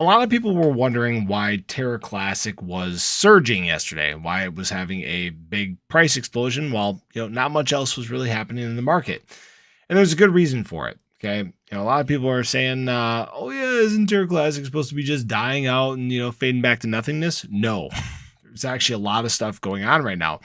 A lot of people were wondering why Terra Classic was surging yesterday, why it was having a big price explosion while, not much else was really happening in the market. And there's a good reason for it. Okay. A lot of people are saying, oh yeah, isn't Terra Classic supposed to be just dying out and, fading back to nothingness? No. There's actually a lot of stuff going on right now.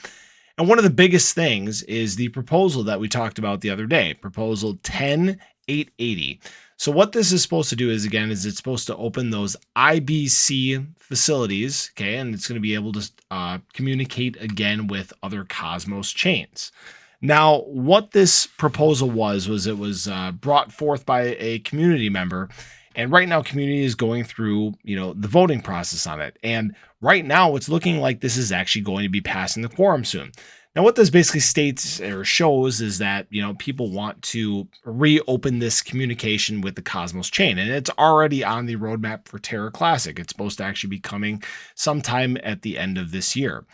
And one of the biggest things is the proposal that we talked about the other day, proposal 10880. So what this is supposed to do is it's supposed to open those IBC facilities, okay, and it's going to be able to communicate again with other Cosmos chains. Now, what this proposal was it was brought forth by a community member, and right now community is going through, the voting process on it. And right now it's looking like this is actually going to be passing the quorum soon. Now, what this basically states or shows is that, people want to reopen this communication with the Cosmos chain, and it's already on the roadmap for Terra Classic. It's supposed to actually be coming sometime at the end of this year.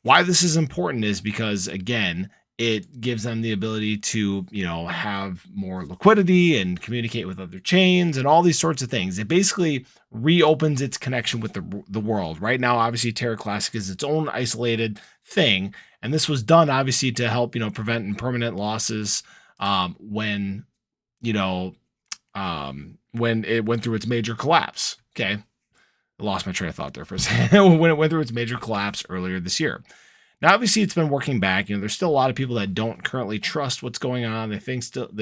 Why this is important is because, again, it gives them the ability to, have more liquidity and communicate with other chains and all these sorts of things. It basically reopens its connection with the world. Right now, obviously, Terra Classic is its own isolated thing. And this was done, obviously, to help, prevent impermanent losses when it went through its major collapse. Okay. I lost my train of thought there for a second. When it went through its major collapse earlier this year. Now, obviously, it's been working back. There's still a lot of people that don't currently trust what's going on. They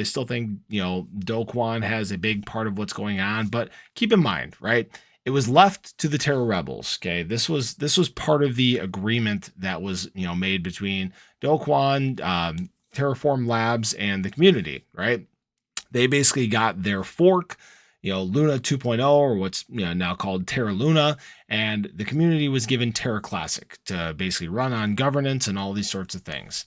still think, Do Kwon has a big part of what's going on. But keep in mind, right? It was left to the Terra Rebels. Okay, this was part of the agreement that was made between Do Kwon, Terraform Labs, and the community. Right? They basically got their fork, Luna 2.0, or what's now called Terra Luna, and the community was given Terra Classic to basically run on governance and all these sorts of things.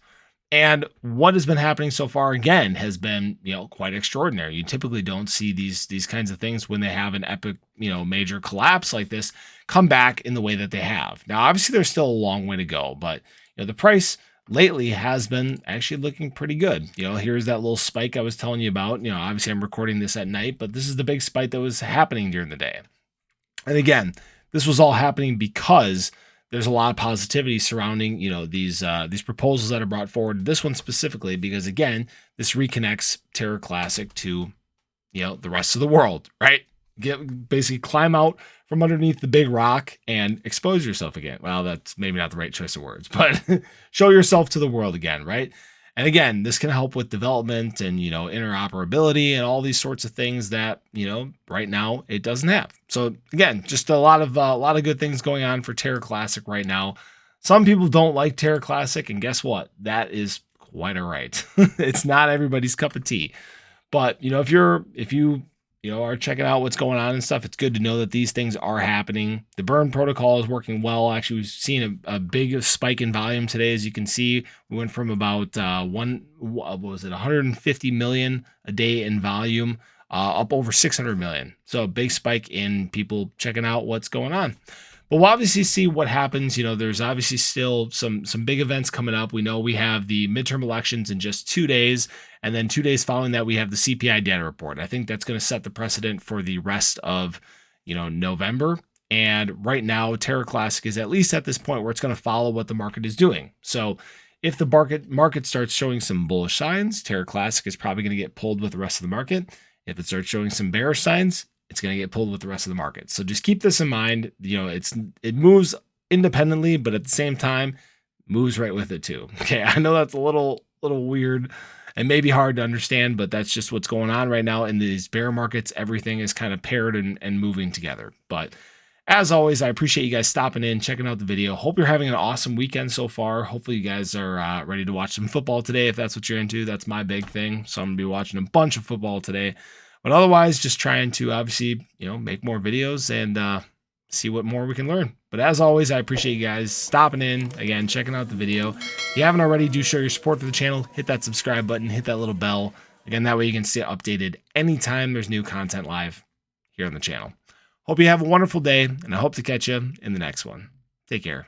And what has been happening so far, again, has been quite extraordinary. You typically don't see these kinds of things when they have an epic major collapse like this come back in the way that they have. Now, obviously, there's still a long way to go, but the price lately has been actually looking pretty good. Here's that little spike I was telling you about. Obviously I'm recording this at night, but this is the big spike that was happening during the day. And again, this was all happening because there's a lot of positivity surrounding, these proposals that are brought forward. This one specifically, because again, this reconnects Terra Classic to, the rest of the world, right? Basically climb out from underneath the big rock and expose yourself again. Well, that's maybe not the right choice of words, but show yourself to the world again, right? And again, this can help with development and, interoperability and all these sorts of things that, right now it doesn't have. So again, just a lot of good things going on for Terra Classic right now. Some people don't like Terra Classic, and guess what? That is quite all right. It's not everybody's cup of tea. But, if you are checking out what's going on and stuff, it's good to know that these things are happening. The burn protocol is working well. Actually, we've seen a big spike in volume today. As you can see, we went from about 150 million a day in volume up over 600 million. So a big spike in people checking out what's going on. But we'll obviously see what happens. There's obviously still some big events coming up. We know we have the midterm elections in just 2 days. And then 2 days following that, we have the CPI data report. I think that's going to set the precedent for the rest of, November. And right now, Terra Classic is at least at this point where it's going to follow what the market is doing. So if the market starts showing some bullish signs, Terra Classic is probably going to get pulled with the rest of the market. If it starts showing some bearish signs, it's going to get pulled with the rest of the market. So just keep this in mind. It moves independently, but at the same time, moves right with it too. Okay, I know that's a little weird and maybe hard to understand, but that's just what's going on right now in these bear markets. Everything is kind of paired and moving together. But as always, I appreciate you guys stopping in, checking out the video. Hope you're having an awesome weekend so far. Hopefully you guys are ready to watch some football today if that's what you're into. That's my big thing. So I'm going to be watching a bunch of football today. But otherwise, just trying to obviously, make more videos and see what more we can learn. But as always, I appreciate you guys stopping in, again, checking out the video. If you haven't already, do show your support for the channel. Hit that subscribe button, hit that little bell. Again, that way you can stay updated anytime there's new content live here on the channel. Hope you have a wonderful day, and I hope to catch you in the next one. Take care.